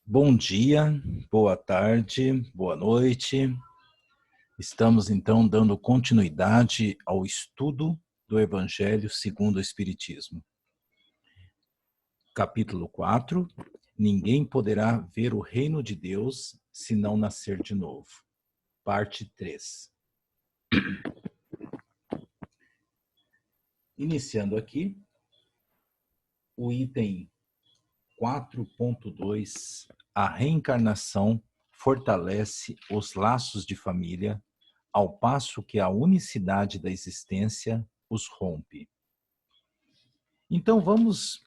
Bom dia, boa tarde, boa noite. Estamos então dando continuidade ao estudo do Evangelho segundo o Espiritismo. Capítulo 4. Ninguém poderá ver o reino de Deus se não nascer de novo. Parte 3. Iniciando aqui, o item 4.2, a reencarnação fortalece os laços de família, ao passo que a unicidade da existência os rompe. Então, vamos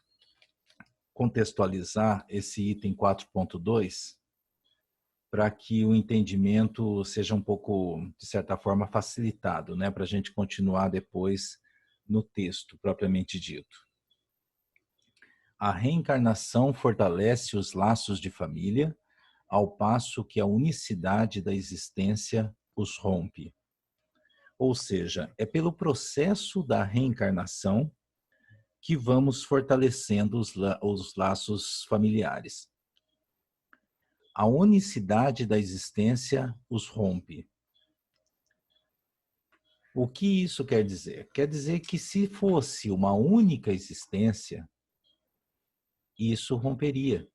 contextualizar esse item 4.2 para que o entendimento seja um pouco, de certa forma, facilitado, né? Para a gente continuar depois no texto propriamente dito. A reencarnação fortalece os laços de família, ao passo que a unicidade da existência os rompe. Ou seja, é pelo processo da reencarnação que vamos fortalecendo os laços familiares. A unicidade da existência os rompe. O que isso quer dizer? Quer dizer que se fosse uma única existência, isso romperia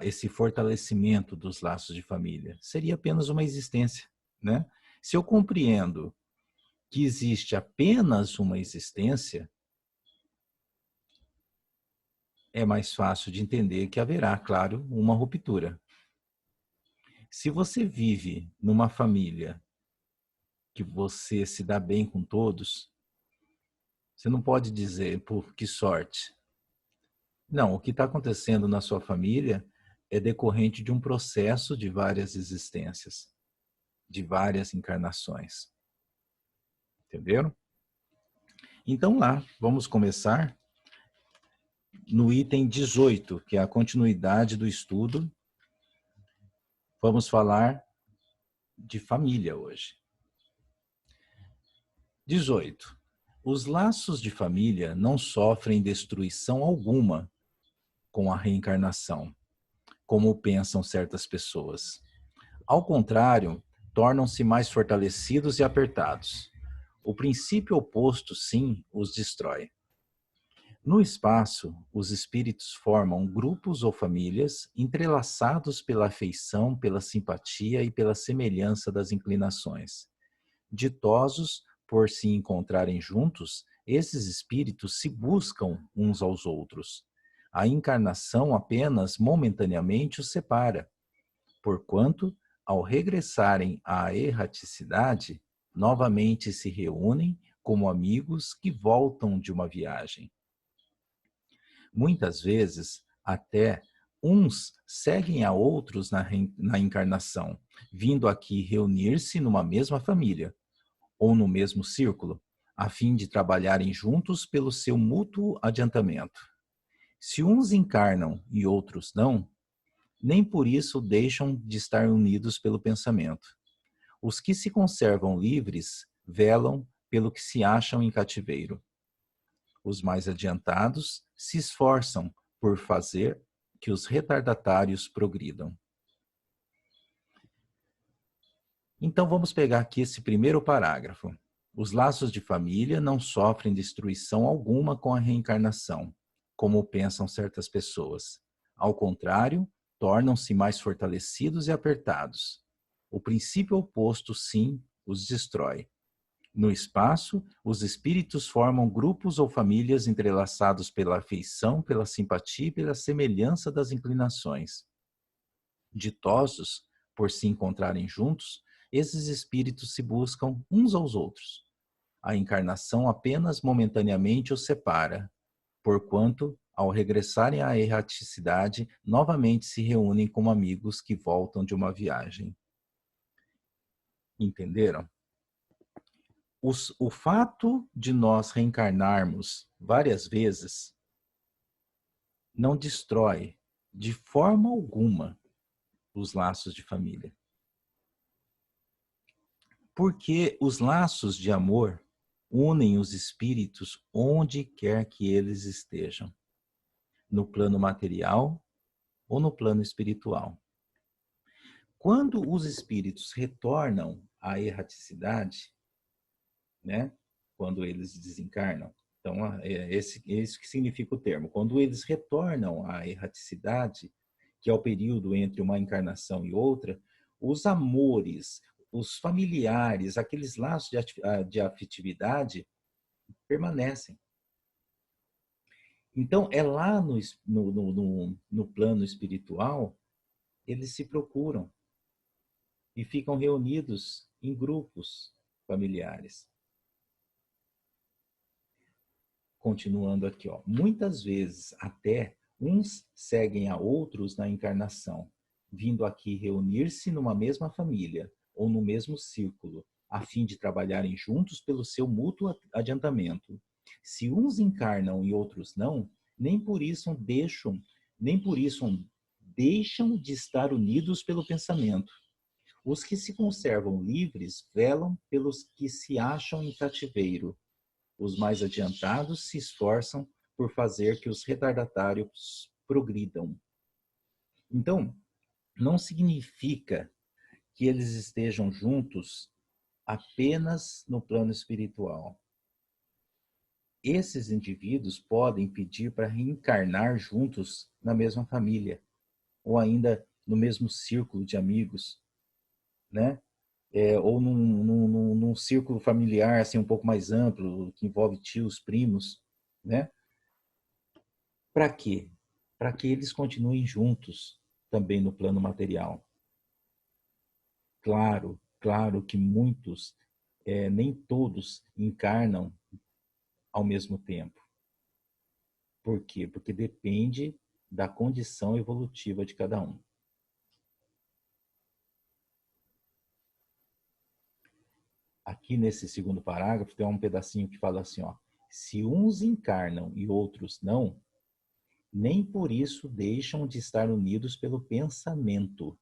esse fortalecimento dos laços de família. Seria apenas uma existência, né? Se eu compreendo que existe apenas uma existência, é mais fácil de entender que haverá, claro, uma ruptura. Se você vive numa família que você se dá bem com todos, você não pode dizer, por que sorte. Não, o que está acontecendo na sua família é decorrente de um processo de várias existências, de várias encarnações. Entenderam? Então lá, vamos começar no item 18, que é a continuidade do estudo. Vamos falar de família hoje. 18. Os laços de família não sofrem destruição alguma com a reencarnação, como pensam certas pessoas. Ao contrário, tornam-se mais fortalecidos e apertados. O princípio oposto, sim, os destrói. No espaço, os espíritos formam grupos ou famílias entrelaçados pela afeição, pela simpatia e pela semelhança das inclinações. Ditosos por se encontrarem juntos, esses espíritos se buscam uns aos outros. A encarnação apenas momentaneamente os separa, porquanto, ao regressarem à erraticidade, novamente se reúnem como amigos que voltam de uma viagem. Muitas vezes, até uns seguem a outros na encarnação, vindo aqui reunir-se numa mesma família ou no mesmo círculo, a fim de trabalharem juntos pelo seu mútuo adiantamento. Se uns encarnam e outros não, nem por isso deixam de estar unidos pelo pensamento. Os que se conservam livres velam pelo que se acham em cativeiro. Os mais adiantados se esforçam por fazer que os retardatários progridam. Então vamos pegar aqui esse primeiro parágrafo. Os laços de família não sofrem destruição alguma com a reencarnação, como pensam certas pessoas. Ao contrário, tornam-se mais fortalecidos e apertados. O princípio oposto, sim, os destrói. No espaço, os espíritos formam grupos ou famílias entrelaçados pela afeição, pela simpatia e pela semelhança das inclinações. Ditosos por se encontrarem juntos, esses espíritos se buscam uns aos outros. A encarnação apenas momentaneamente os separa, porquanto, ao regressarem à erraticidade, novamente se reúnem como amigos que voltam de uma viagem. Entenderam? O fato de nós reencarnarmos várias vezes não destrói de forma alguma os laços de família. Porque os laços de amor unem os espíritos onde quer que eles estejam. No plano material ou no plano espiritual. Quando os espíritos retornam à erraticidade, né? Quando eles desencarnam, então é isso que significa o termo. Quando eles retornam à erraticidade, que é o período entre uma encarnação e outra, os amores, os familiares, aqueles laços de afetividade permanecem. Então, é lá no plano espiritual, eles se procuram e ficam reunidos em grupos familiares. Continuando aqui, ó. Muitas vezes até uns seguem a outros na encarnação, vindo aqui reunir-se numa mesma família ou no mesmo círculo, a fim de trabalharem juntos pelo seu mútuo adiantamento. Se uns encarnam e outros não, nem por isso deixam de estar unidos pelo pensamento. Os que se conservam livres velam pelos que se acham em cativeiro. Os mais adiantados se esforçam por fazer que os retardatários progridam. Então, não significa que eles estejam juntos apenas no plano espiritual. Esses indivíduos podem pedir para reencarnar juntos na mesma família, ou ainda no mesmo círculo de amigos, né? Ou num círculo familiar assim um pouco mais amplo, que envolve tios, primos, né? Para quê? Para que eles continuem juntos também no plano material. Claro que muitos, nem todos encarnam ao mesmo tempo. Por quê? Porque depende da condição evolutiva de cada um. Aqui nesse segundo parágrafo tem um pedacinho que fala assim, ó: se uns encarnam e outros não, nem por isso deixam de estar unidos pelo pensamento.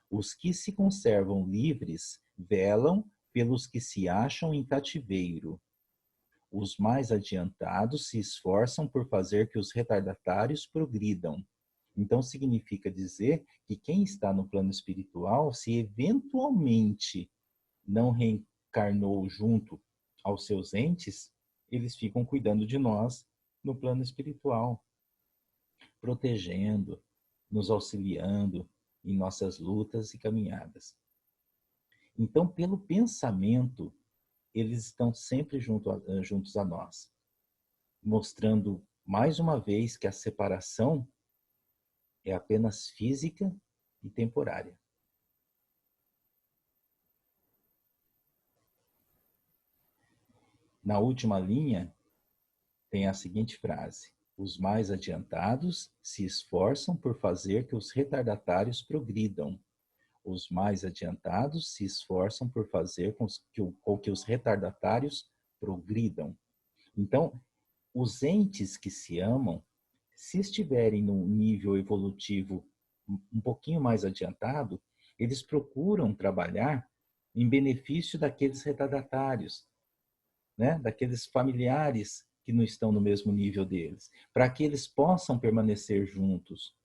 Os que se conservam livres velam pelos que se acham em cativeiro. Os mais adiantados se esforçam por fazer que os retardatários progridam. Então, significa dizer que quem está no plano espiritual, se eventualmente não reencarnou junto aos seus entes, eles ficam cuidando de nós no plano espiritual, protegendo, nos auxiliando em nossas lutas e caminhadas. Então, pelo pensamento, eles estão sempre juntos a nós, mostrando mais uma vez que a separação é apenas física e temporária. Na última linha, tem a seguinte frase: os mais adiantados se esforçam por fazer que os retardatários progridam. Os mais adiantados se esforçam por fazer com que os retardatários progridam. Então, os entes que se amam, se estiverem num nível evolutivo um pouquinho mais adiantado, eles procuram trabalhar em benefício daqueles retardatários, né? Daqueles familiares que não estão no mesmo nível deles, para que eles possam permanecer juntos,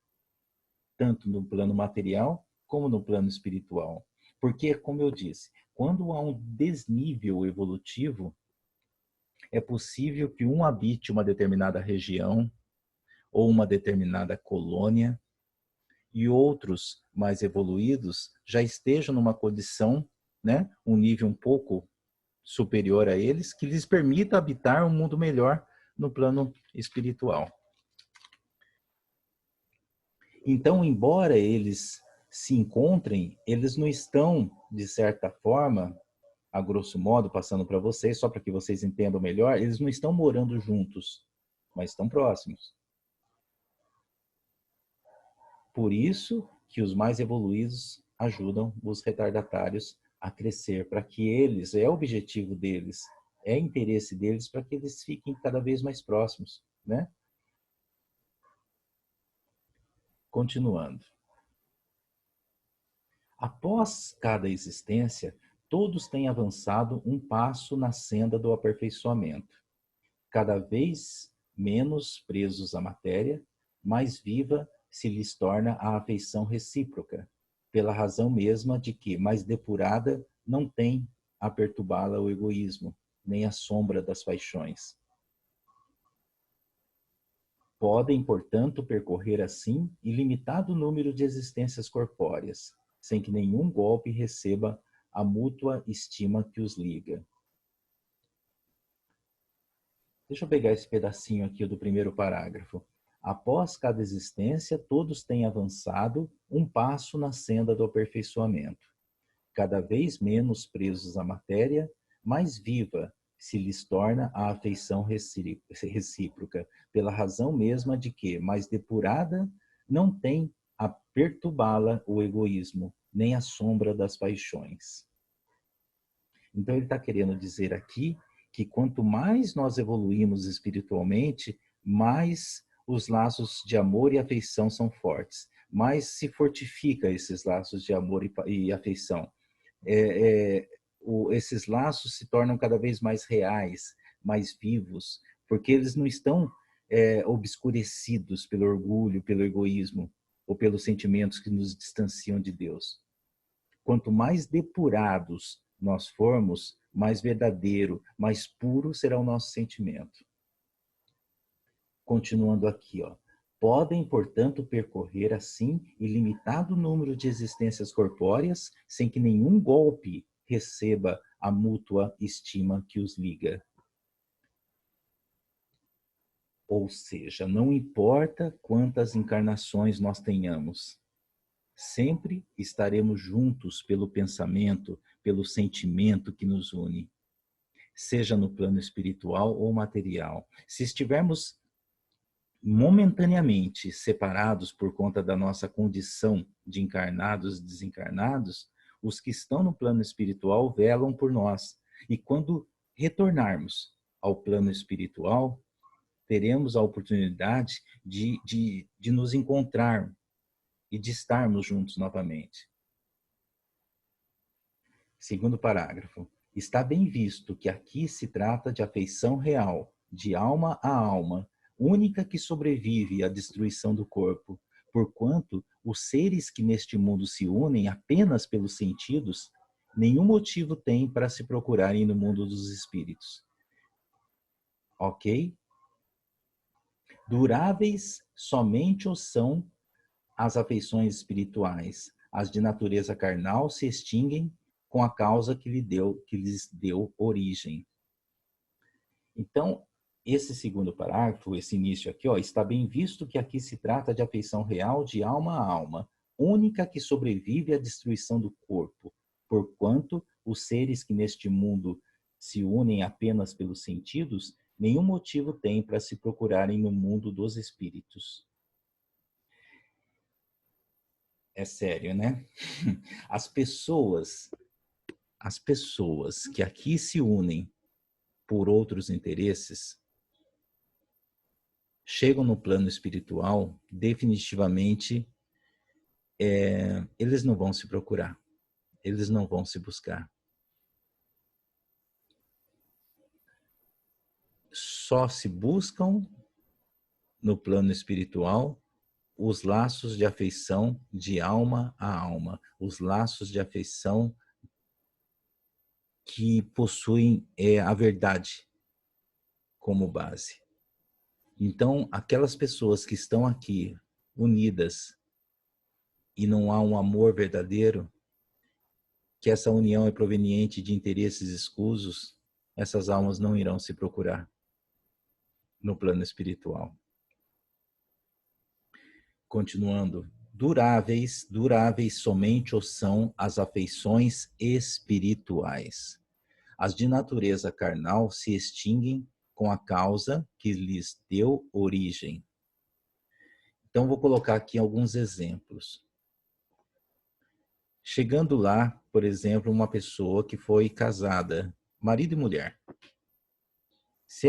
tanto no plano material como no plano espiritual. Porque, como eu disse, quando há um desnível evolutivo, é possível que um habite uma determinada região ou uma determinada colônia e outros mais evoluídos já estejam numa condição, né, um nível um pouco superior a eles, que lhes permita habitar um mundo melhor no plano espiritual. Então, embora eles se encontrem, eles não estão, de certa forma, a grosso modo, passando para vocês, só para que vocês entendam melhor, eles não estão morando juntos, mas estão próximos. Por isso que os mais evoluídos ajudam os retardatários a crescer, para que eles, é o objetivo deles, é interesse deles, para que eles fiquem cada vez mais próximos, né? Continuando. Após cada existência, todos têm avançado um passo na senda do aperfeiçoamento, cada vez menos presos à matéria, mais viva se lhes torna a afeição recíproca, pela razão mesma de que, mais depurada, não tem a perturbá-la o egoísmo, nem a sombra das paixões. Podem, portanto, percorrer assim ilimitado número de existências corpóreas, sem que nenhum golpe receba a mútua estima que os liga. Deixa eu pegar esse pedacinho aqui do primeiro parágrafo. Após cada existência, todos têm avançado um passo na senda do aperfeiçoamento. Cada vez menos presos à matéria, mais viva se lhes torna a afeição recíproca, pela razão mesma de que, mais depurada, não tem a perturbá-la o egoísmo, nem a sombra das paixões. Então ele está querendo dizer aqui que quanto mais nós evoluímos espiritualmente, mais os laços de amor e afeição são fortes, mais se fortifica esses laços de amor e afeição. Esses laços se tornam cada vez mais reais, mais vivos, porque eles não estão obscurecidos pelo orgulho, pelo egoísmo ou pelos sentimentos que nos distanciam de Deus. Quanto mais depurados nós formos, mais verdadeiro, mais puro será o nosso sentimento. Continuando aqui, ó. Podem, portanto, percorrer assim ilimitado número de existências corpóreas, sem que nenhum golpe receba a mútua estima que os liga. Ou seja, não importa quantas encarnações nós tenhamos, sempre estaremos juntos pelo pensamento, pelo sentimento que nos une, seja no plano espiritual ou material. Se estivermos momentaneamente separados por conta da nossa condição de encarnados e desencarnados, os que estão no plano espiritual velam por nós. E quando retornarmos ao plano espiritual, teremos a oportunidade de nos encontrar e de estarmos juntos novamente. Segundo parágrafo. Está bem visto que aqui se trata de afeição real, de alma a alma, única que sobrevive à destruição do corpo, porquanto os seres que neste mundo se unem apenas pelos sentidos, nenhum motivo têm para se procurarem no mundo dos espíritos. Ok? Duráveis somente o são as afeições espirituais. As de natureza carnal se extinguem com a causa que lhes deu origem. Então, esse segundo parágrafo, esse início aqui, ó, está bem visto que aqui se trata de afeição real de alma a alma, única que sobrevive à destruição do corpo, porquanto os seres que neste mundo se unem apenas pelos sentidos, nenhum motivo têm para se procurarem no mundo dos espíritos. É sério, né? As pessoas que aqui se unem por outros interesses, chegam no plano espiritual, definitivamente, eles não vão se procurar, eles não vão se buscar. Só se buscam no plano espiritual os laços de afeição de alma a alma, os laços de afeição que possuem a verdade como base. Então, aquelas pessoas que estão aqui unidas e não há um amor verdadeiro, que essa união é proveniente de interesses escusos, essas almas não irão se procurar no plano espiritual. Continuando, duráveis somente o são as afeições espirituais. As de natureza carnal se extinguem com a causa que lhes deu origem. Então, vou colocar aqui alguns exemplos. Chegando lá, por exemplo, uma pessoa que foi casada, marido e mulher. Se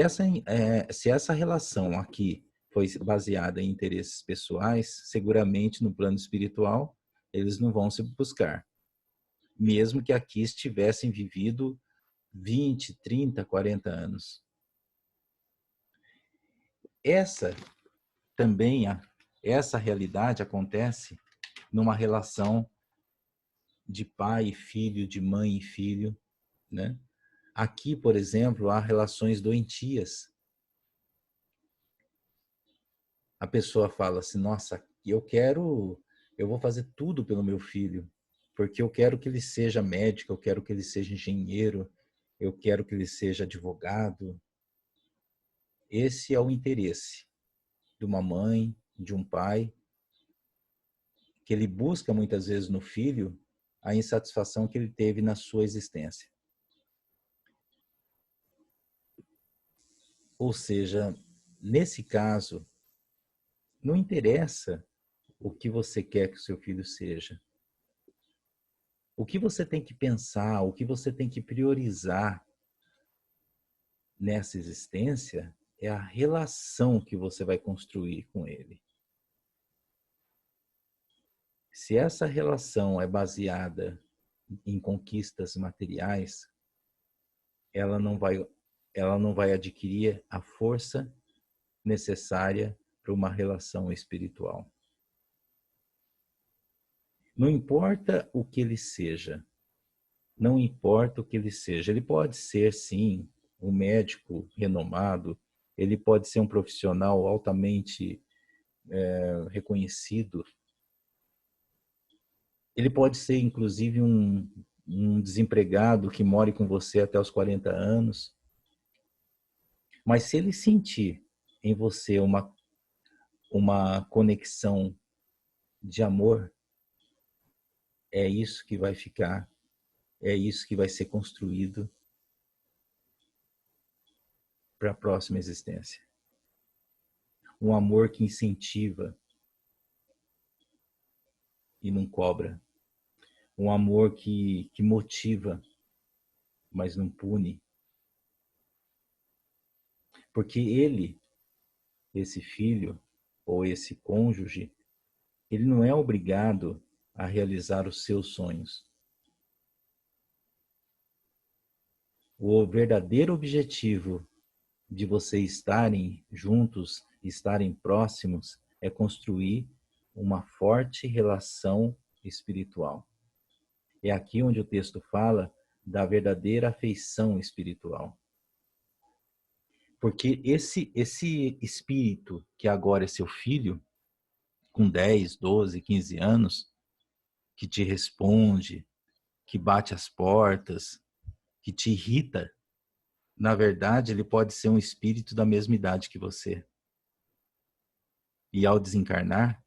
essa relação aqui foi baseada em interesses pessoais, seguramente no plano espiritual, eles não vão se buscar. Mesmo que aqui estivessem vivido 20, 30, 40 anos. Essa também Essa realidade acontece numa relação de pai e filho, de mãe e filho, né? Aqui, por exemplo, há relações doentias. A pessoa fala assim, nossa, eu vou fazer tudo pelo meu filho, porque eu quero que ele seja médico, eu quero que ele seja engenheiro, eu quero que ele seja advogado. Esse é o interesse de uma mãe, de um pai, que ele busca muitas vezes no filho a insatisfação que ele teve na sua existência. Ou seja, nesse caso, não interessa o que você quer que o seu filho seja. O que você tem que pensar, o que você tem que priorizar nessa existência é a relação que você vai construir com ele. Se essa relação é baseada em conquistas materiais, ela não vai adquirir a força necessária para uma relação espiritual. Não importa o que ele seja, não importa o que ele seja, ele pode ser, sim, um médico renomado, ele pode ser um profissional altamente reconhecido, ele pode ser, inclusive, um desempregado que more com você até os 40 anos, mas se ele sentir em você uma conexão de amor, é isso que vai ficar, é isso que vai ser construído para a próxima existência. Um amor que incentiva e não cobra. Um amor que motiva, mas não pune. Porque ele, esse filho ou esse cônjuge, ele não é obrigado a realizar os seus sonhos. O verdadeiro objetivo de vocês estarem juntos, estarem próximos, é construir uma forte relação espiritual. É aqui onde o texto fala da verdadeira afeição espiritual. Porque esse espírito que agora é seu filho, com 10, 12, 15 anos, que te responde, que bate as portas, que te irrita, na verdade, ele pode ser um espírito da mesma idade que você. E ao desencarnar,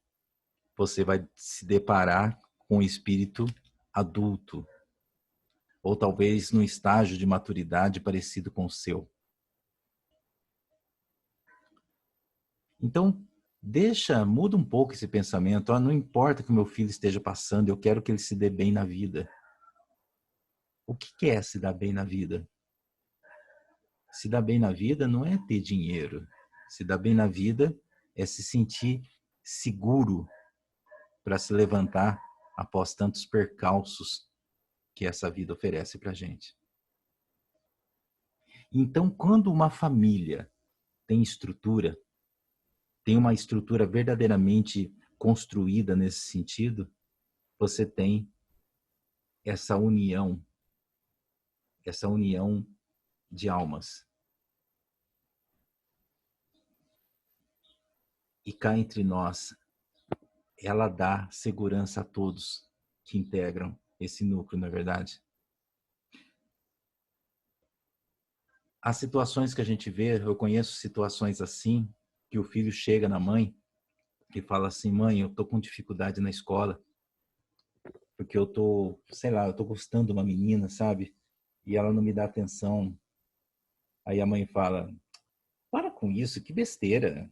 você vai se deparar com um espírito adulto, ou talvez num estágio de maturidade parecido com o seu. Então, muda um pouco esse pensamento. Não importa que o meu filho esteja passando, eu quero que ele se dê bem na vida. O que é se dar bem na vida? Se dar bem na vida não é ter dinheiro. Se dar bem na vida é se sentir seguro para se levantar após tantos percalços que essa vida oferece para a gente. Então, quando uma família tem estrutura, tem uma estrutura verdadeiramente construída nesse sentido, você tem essa união de almas. E cá entre nós, ela dá segurança a todos que integram esse núcleo, não é verdade? As situações que a gente vê, eu conheço situações assim, que o filho chega na mãe e fala assim, mãe, eu tô com dificuldade na escola, porque eu tô, sei lá, eu tô gostando de uma menina, sabe? E ela não me dá atenção. Aí a mãe fala, para com isso, que besteira.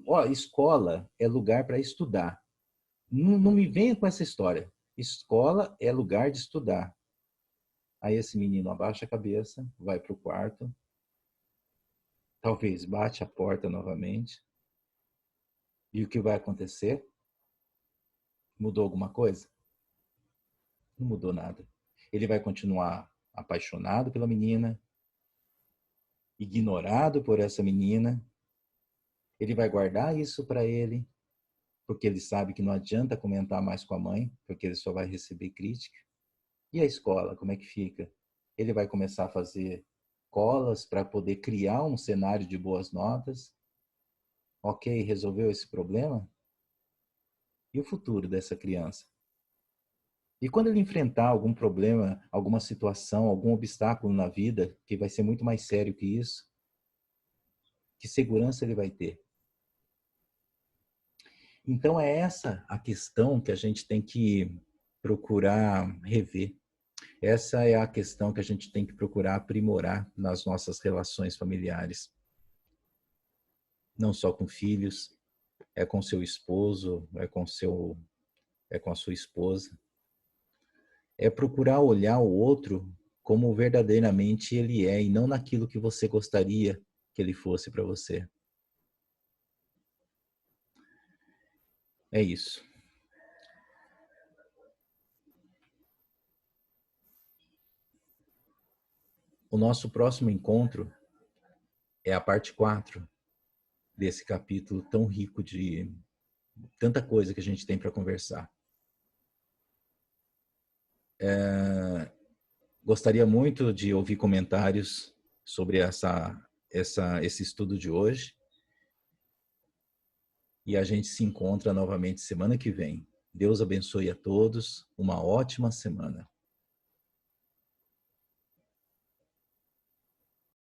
Ó, escola é lugar para estudar. Não me venha com essa história. Escola é lugar de estudar. Aí esse menino abaixa a cabeça, vai para o quarto, talvez bate a porta novamente. E o que vai acontecer? Mudou alguma coisa? Não mudou nada. Ele vai continuar apaixonado pela menina, ignorado por essa menina, Ele vai guardar isso para ele, porque ele sabe que não adianta comentar mais com a mãe, porque ele só vai receber crítica. E a escola, como é que fica? Ele vai começar a fazer colas para poder criar um cenário de boas notas. Ok, resolveu esse problema? E o futuro dessa criança? E quando ele enfrentar algum problema, alguma situação, algum obstáculo na vida, que vai ser muito mais sério que isso, que segurança ele vai ter? Então é essa a questão que a gente tem que procurar rever. Essa é a questão que a gente tem que procurar aprimorar nas nossas relações familiares. Não só com filhos, é com seu esposo, é com a sua esposa. É procurar olhar o outro como verdadeiramente ele é e não naquilo que você gostaria que ele fosse para você. É isso. O nosso próximo encontro é a parte 4 desse capítulo tão rico de tanta coisa que a gente tem para conversar. Gostaria muito de ouvir comentários sobre esse estudo de hoje. E a gente se encontra novamente semana que vem. Deus abençoe a todos. Uma ótima semana.